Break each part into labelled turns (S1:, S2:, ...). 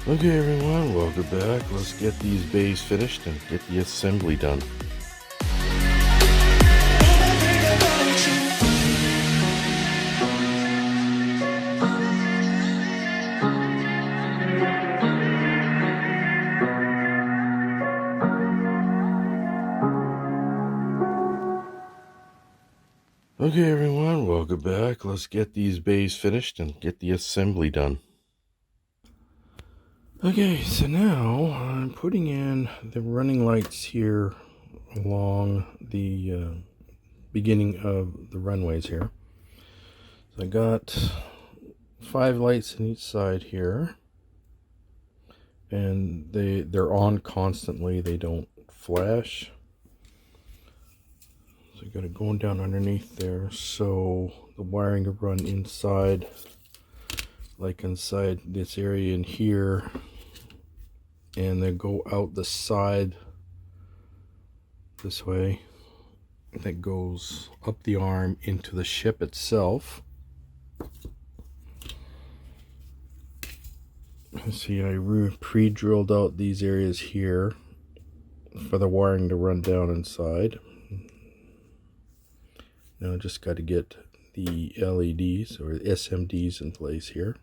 S1: Okay everyone, welcome back. Let's get these bays finished and get the assembly done. Okay everyone, welcome back. Let's get these bays finished and get the assembly done. Okay, so now I'm putting in the running lights here along the beginning of the runways here. So I got 5 lights on each side here, and they're on constantly. They don't flash. So I got it going down underneath there, so the wiring will run inside, like inside this area in here, and then go out the side this way. That goes up the arm into the ship itself. See, I pre-drilled out these areas here for the wiring to run down inside. Now I just got to get the LEDs or SMDs in place here.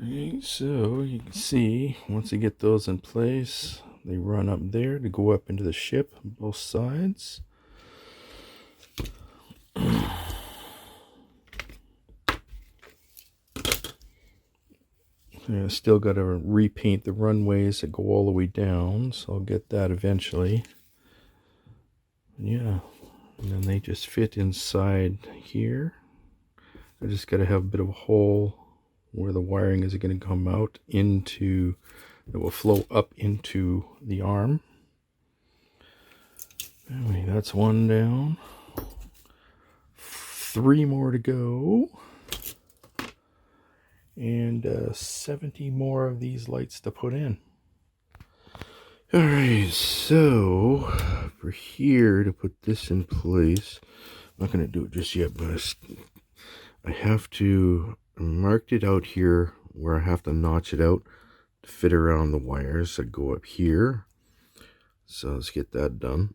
S1: Okay, so you can see once you get those in place, they run up there to go up into the ship on both sides. I still got to repaint the runways that go all the way down, so I'll get that eventually. Yeah, and then they just fit inside here. I just got to have a bit of a hole where the wiring is going to come out into, it will flow up into the arm. Anyway, that's one down. 3 more to go. And 70 more of these lights to put in. Alright, so for here to put this in place, I'm not going to do it just yet, but I have to mark it out here where I have to notch it out to fit around the wires that go up here. So let's get that done.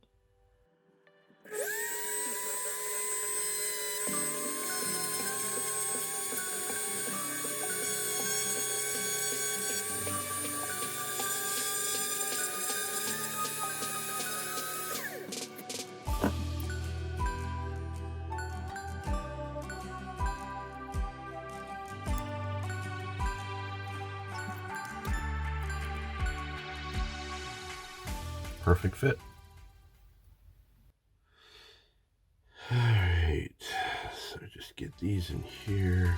S1: Perfect fit. Alright, so just get these in here.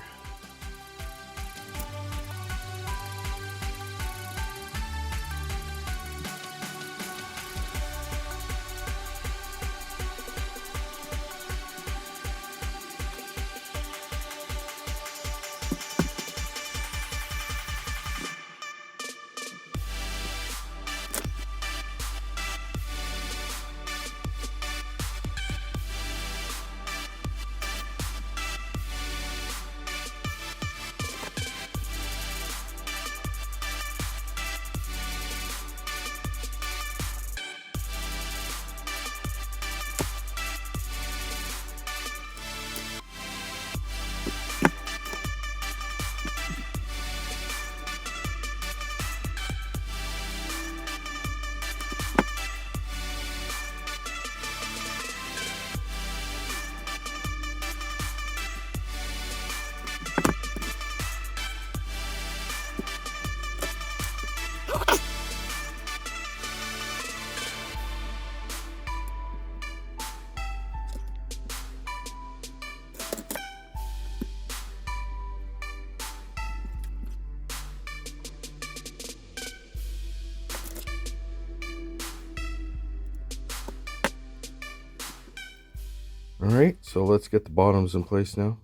S1: All right, so let's get the bottoms in place now.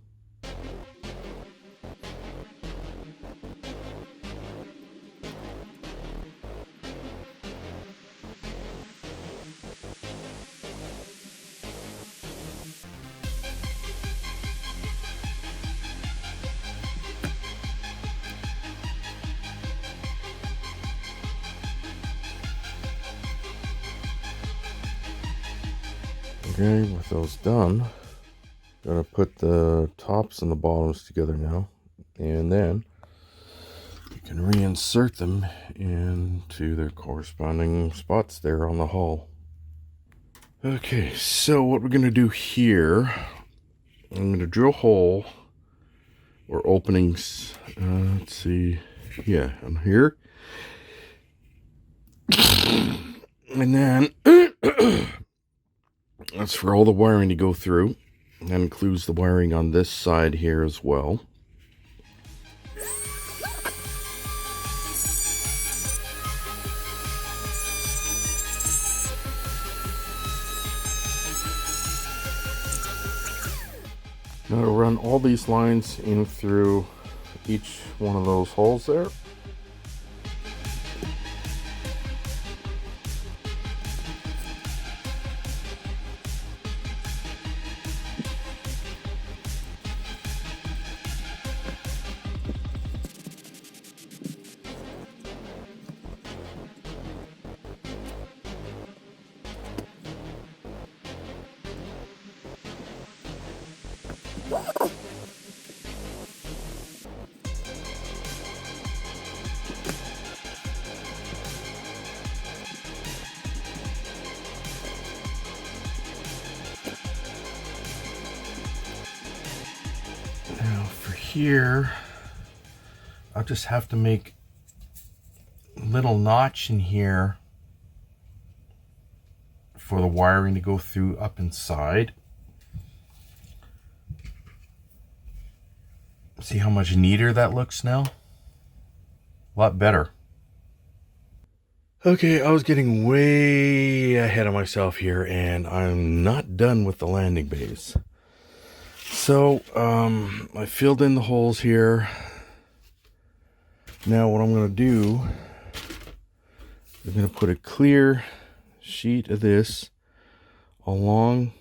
S1: Okay, with those done, gonna put the tops and the bottoms together now, and then you can reinsert them into their corresponding spots there on the hull. Okay, so what we're gonna do here, I'm gonna drill a hole or openings. Let's see, yeah, on here, and then that's for all the wiring to go through. That includes the wiring on this side here as well. Now to run all these lines in through each one of those holes there. Now for here, I'll just have to make a little notch in here for the wiring to go through up inside. See how much neater that looks now? A lot better. Okay, I was getting way ahead of myself here, and I'm not done with the landing bays. So, I filled in the holes here. Now what I'm going to do, I'm going to put a clear sheet of this along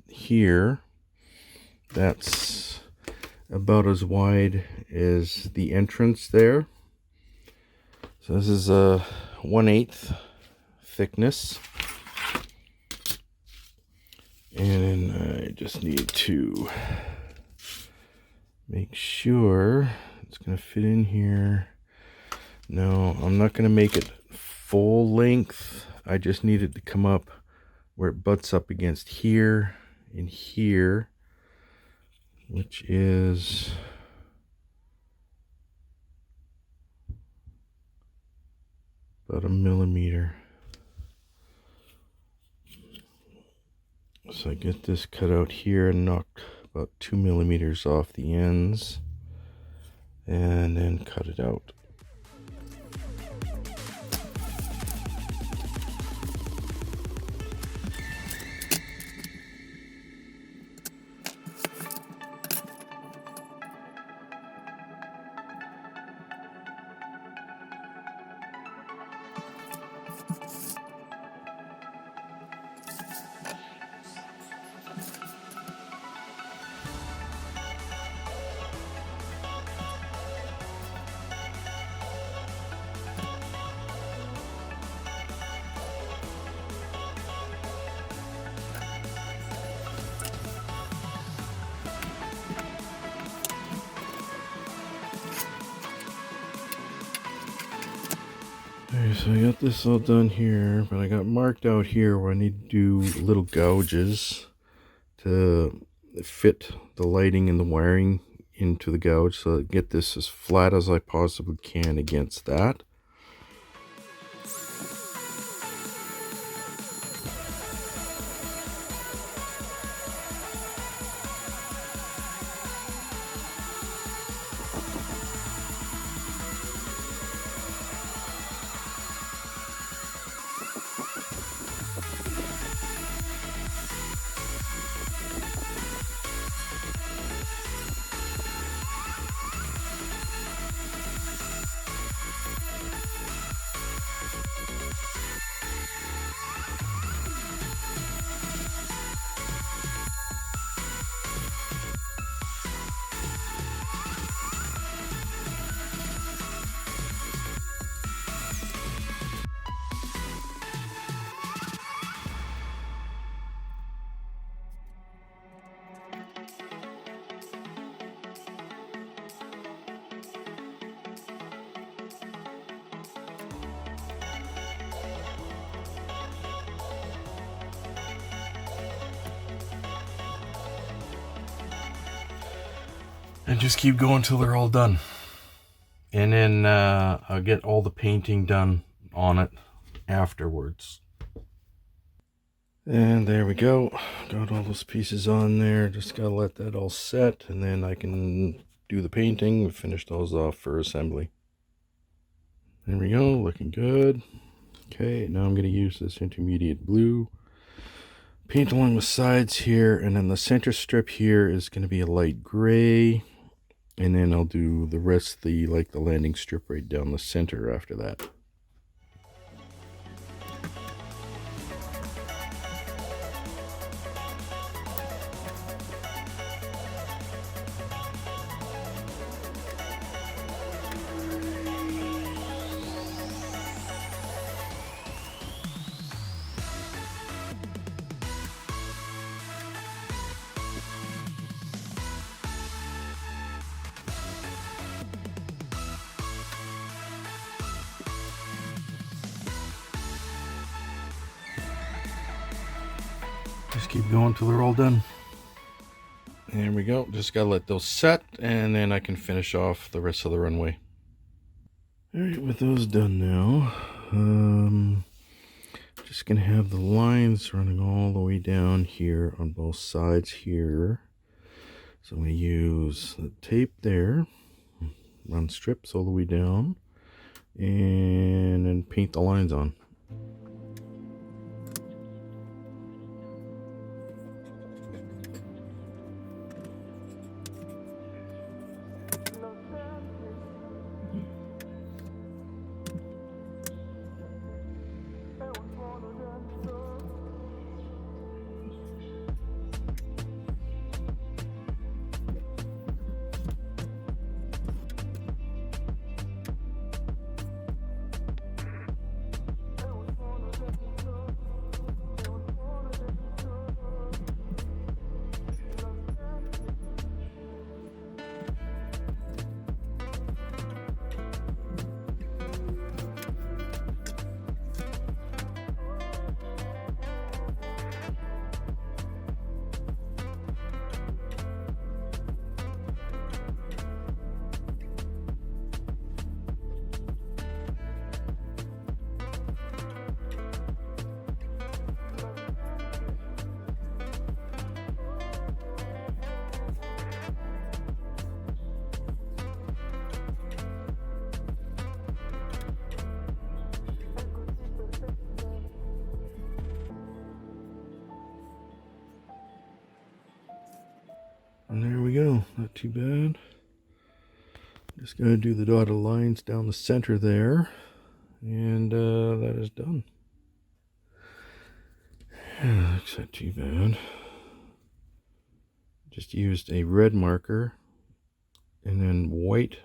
S1: here. That's about as wide as the entrance there. So this is a 1/8 thickness. And I just need to make sure it's going to fit in here. No, I'm not going to make it full length. I just need it to come up where it butts up against here and here, which is about 1 millimeter. So I get this cut out here and knock about 2 millimeters off the ends, and then cut it out. Okay, so I got this all done here, but I got marked out here where I need to do little gouges to fit the lighting and the wiring into the gouge, so I get this as flat as I possibly can against that. And just keep going till they're all done. And then I'll get all the painting done on it afterwards. And there we go. Got all those pieces on there. Just gotta let that all set, and then I can do the painting and finish those off for assembly. There we go, looking good. Okay, now I'm gonna use this intermediate blue. Paint along the sides here, and then the center strip here is gonna be a light gray. And then I'll do the rest, the landing strip right down the center after that. Just keep going till they're all done. There we go. Just gotta let those set, and then I can finish off the rest of the runway. Alright, with those done now, just gonna have the lines running all the way down here on both sides here. So I'm gonna use the tape there, run strips all the way down, and then paint the lines on. And there we go, not too bad. Just gonna do the dotted lines down the center there, and that is done. Yeah, looks not too bad. Just used a red marker and then white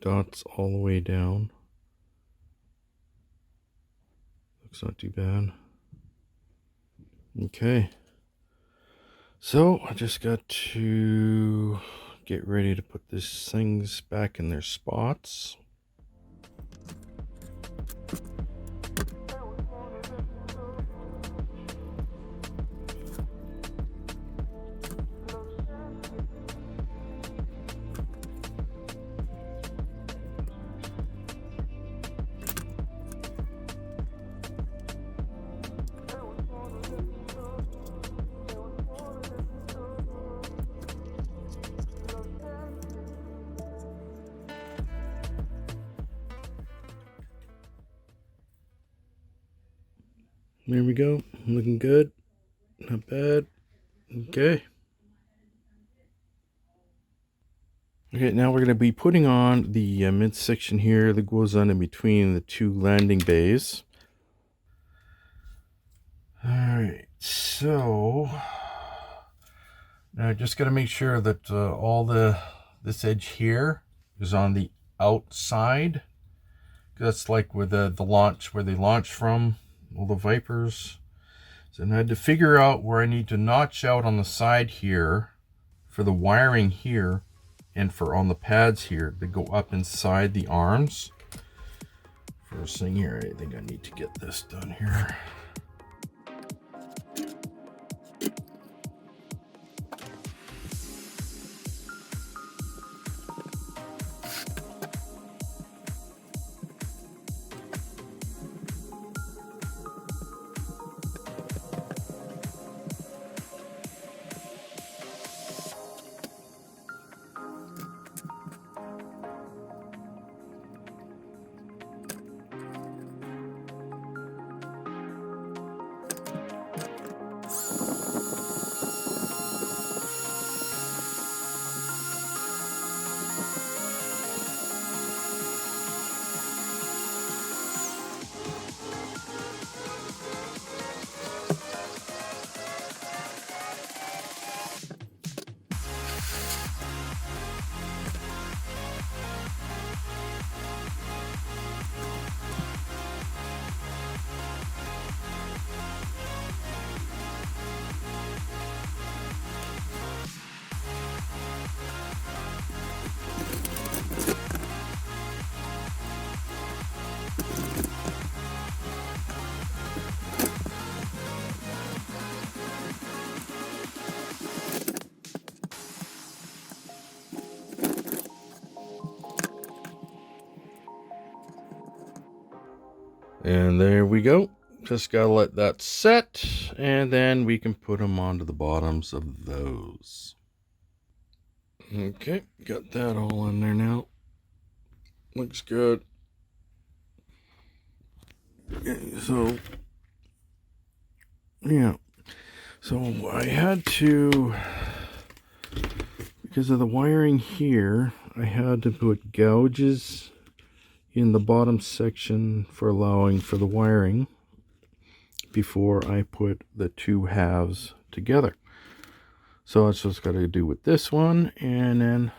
S1: dots all the way down. Looks not too bad. Okay. So I just got to get ready to put these things back in their spots. There we go, looking good, not bad. Okay, now we're going to be putting on the midsection here that goes on in between the two landing bays. Alright, so now I just got to make sure that all this edge here is on the outside. That's like where the launch, where they launch from, all the Vipers. So I had to figure out where I need to notch out on the side here for the wiring here, and for on the pads here that go up inside the arms. First thing here, I think I need to get this done here. And there we go. Just gotta let that set, and then we can put them onto the bottoms of those. Okay, got that all in there now. Looks good. Okay, so yeah, so I had to, because of the wiring here, I had to put gouges in the bottom section for allowing for the wiring before I put the two halves together. So that's what's got to do with this one, and then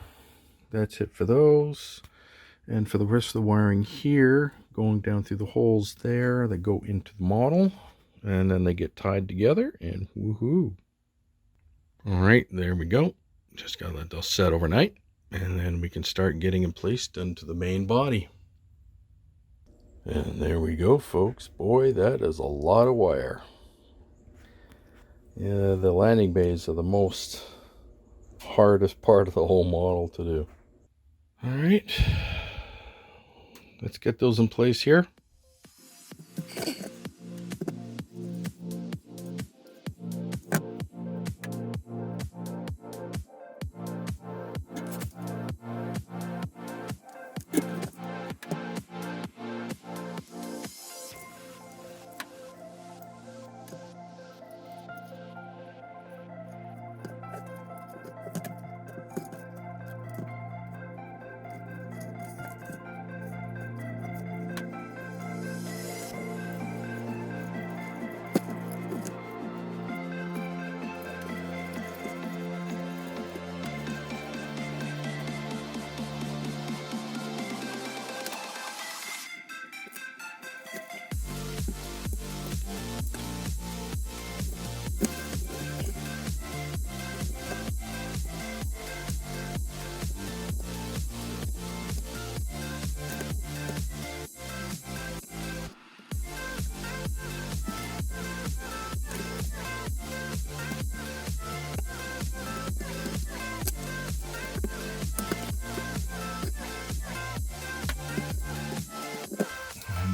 S1: that's it for those. And for the rest of the wiring here, going down through the holes there, they go into the model, and then they get tied together, and woohoo. All right, there we go. Just gotta let those set overnight, and then we can start getting them placed into the main body. And there we go, folks. Boy, that is a lot of wire. Yeah, the landing bays are the most hardest part of the whole model to do. All right, let's get those in place here.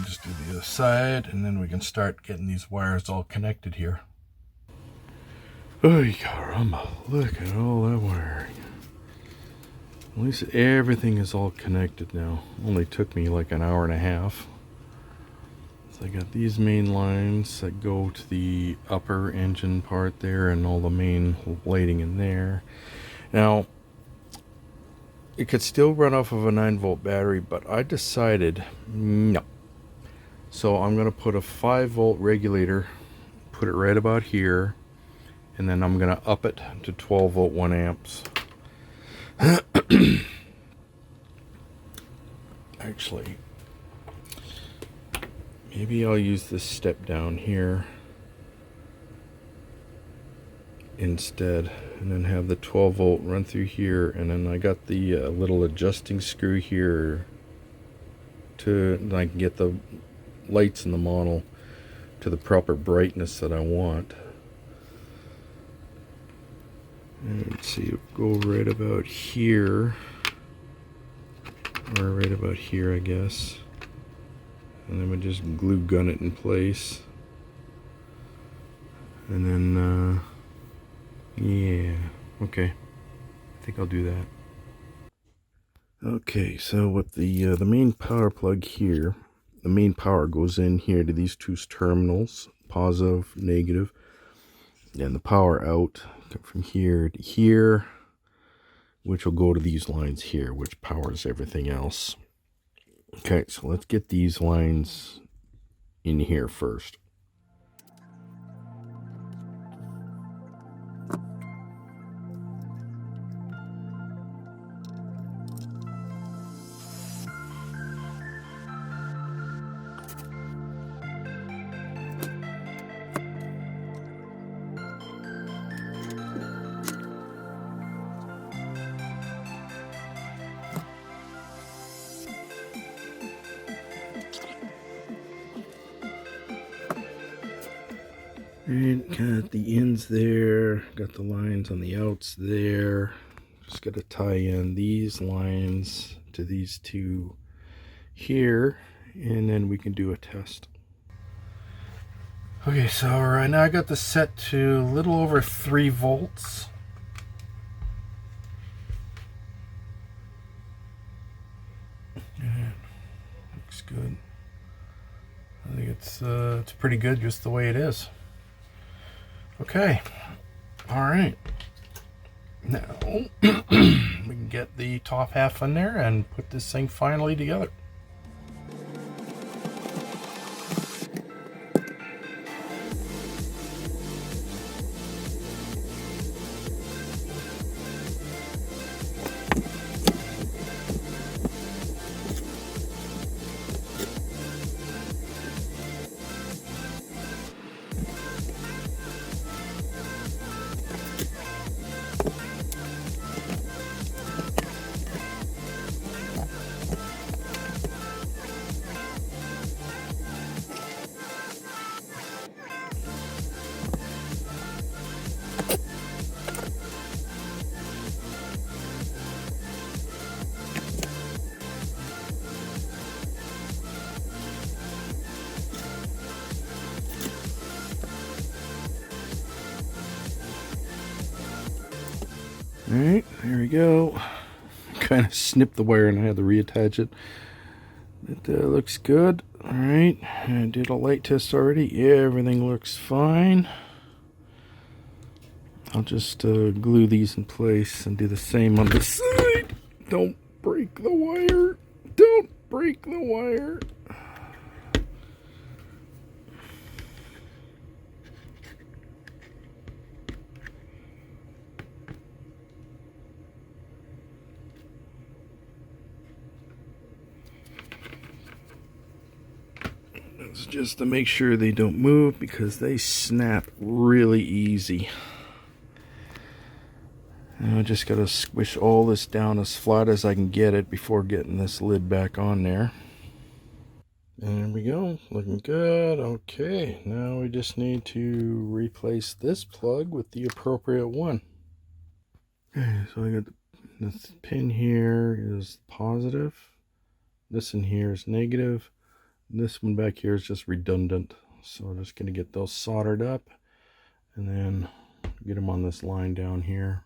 S1: Just do the other side, and then we can start getting these wires all connected here. Oh, caramba, look at all that wiring. At least everything is all connected now. Only took me like an hour and a half. So I got these main lines that go to the upper engine part there, and all the main lighting in there. Now, it could still run off of a 9-volt battery, but I decided no. So I'm going to put a 5-volt regulator, put it right about here, and then I'm going to up it to 12-volt 1 amps. Actually, maybe I'll use this step down here instead, and then have the 12-volt run through here, and then I got the little adjusting screw here to I can get the lights in the model to the proper brightness that I want. And let's see, go right about here, or right about here, I guess, and then we just glue gun it in place, and then yeah, okay, I think I'll do that. Okay, so with the main power plug here, the main power goes in here to these two terminals, positive, negative, and the power out from here to here, which will go to these lines here, which powers everything else. Okay, so let's get these lines in here first. And got the ends there, got the lines on the outs there. Just got to tie in these lines to these two here, and then we can do a test. Okay, so right now I got this set to a little over 3 volts. Yeah, looks good. I think it's pretty good just the way it is. Okay, all right. Now we can get the top half in there and put this thing finally together. Alright, there we go. Kind of snipped the wire and I had to reattach it. It looks good. Alright, I did a light test already. Yeah, everything looks fine. I'll just glue these in place and do the same on the side. Don't break the wire. Don't break the wire. It's just to make sure they don't move because they snap really easy. Now I just gotta squish all this down as flat as I can get it before getting this lid back on there. And there we go, looking good. Okay, now we just need to replace this plug with the appropriate one. Okay, so I got this pin here is positive. This in here is negative. This one back here is just redundant, so I'm just going to get those soldered up and then get them on this line down here.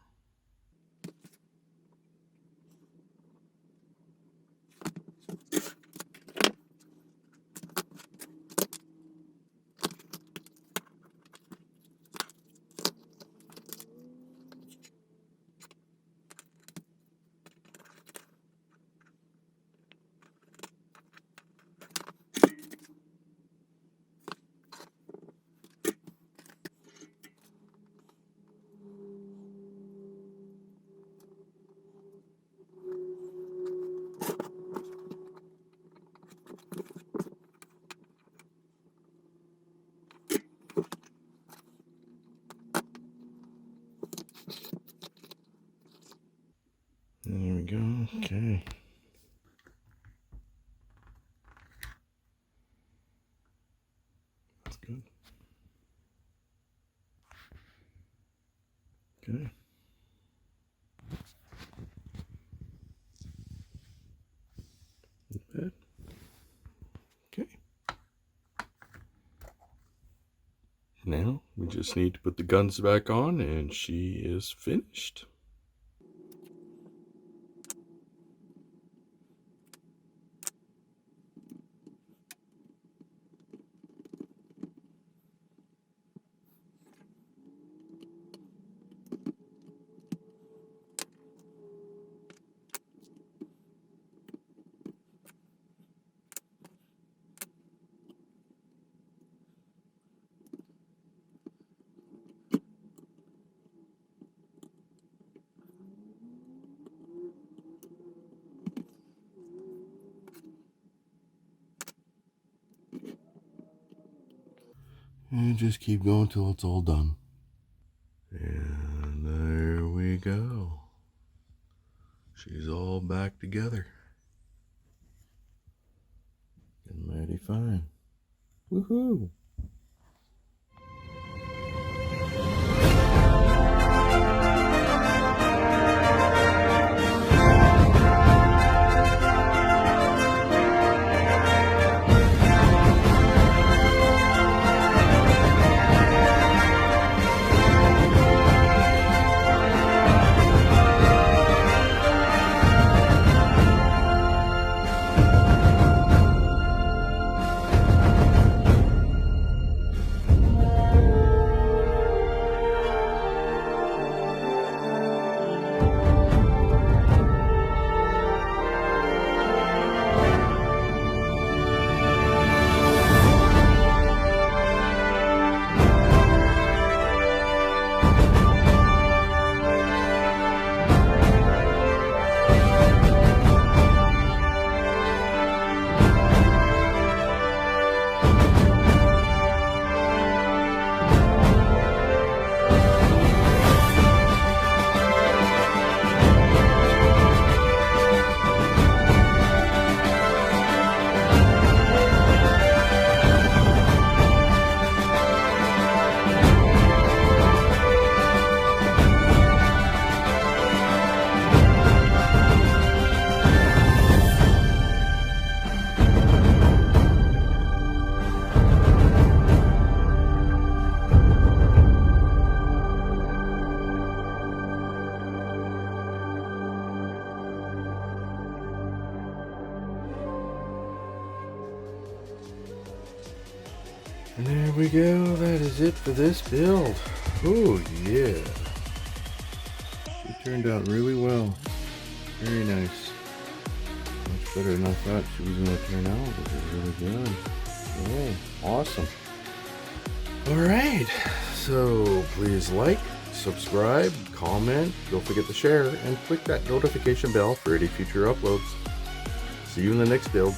S1: There we go. Okay. That's good. Okay. Not bad. Okay. Now we just need to put the guns back on and she is finished. And just keep going till it's all done. And there we go. She's all back together. And mighty fine. Woohoo! And there we go. That is it for this build. Oh yeah. She turned out really well. Very nice. Much better than I thought she was going to turn out, which is really good. Yeah, awesome. Alright, so please like, subscribe, comment, don't forget to share, and click that notification bell for any future uploads. See you in the next build.